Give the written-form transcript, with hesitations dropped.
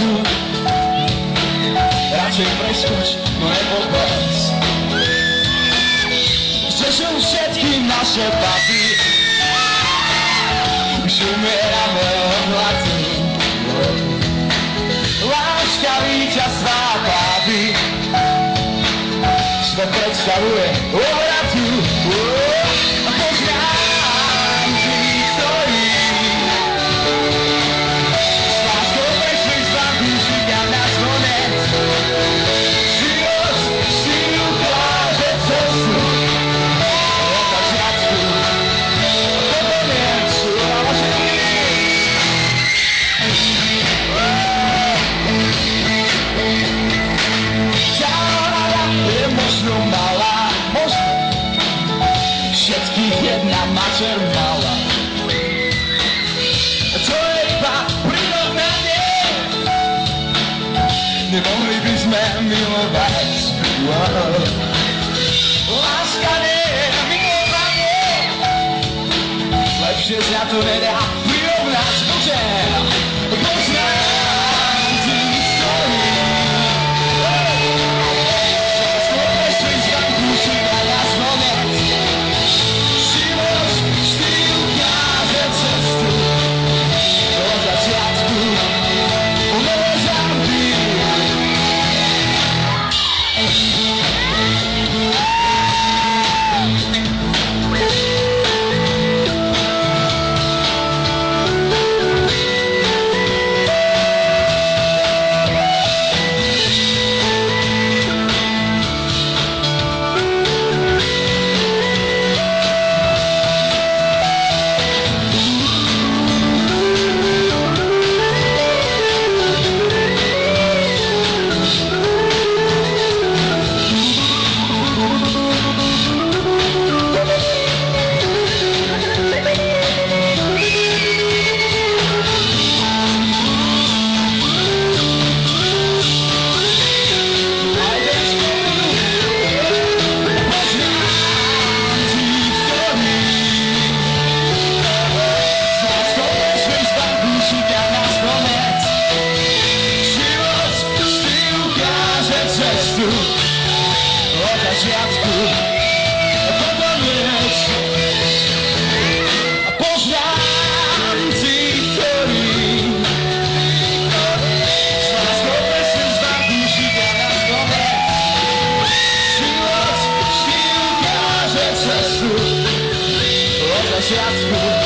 tu. Radšej preskoč, no nepopac. Zrešuj všetky naše paty. Už umierame od hladu. Láska víťazstva pády. Svet predstavuje obratu. Poznám tých, ktorí s láskou prešli z banku, židia na zvonec. Život si ukáže cestu od začiatku. Potom je súľava ženy. Je možno malá, možno všetkých jedna mater mala. To je iba prirovnanie, nemohli by sme milovať. Láska nie je milovanie, lepšie sa to nedá prirovnať. Poznám tých, ktorí od začiatku, potom vieš. Poznám tých, ktorí s láskou prešli z banku, židia na zvonec. Život vždy ukáže cestu od začiatku.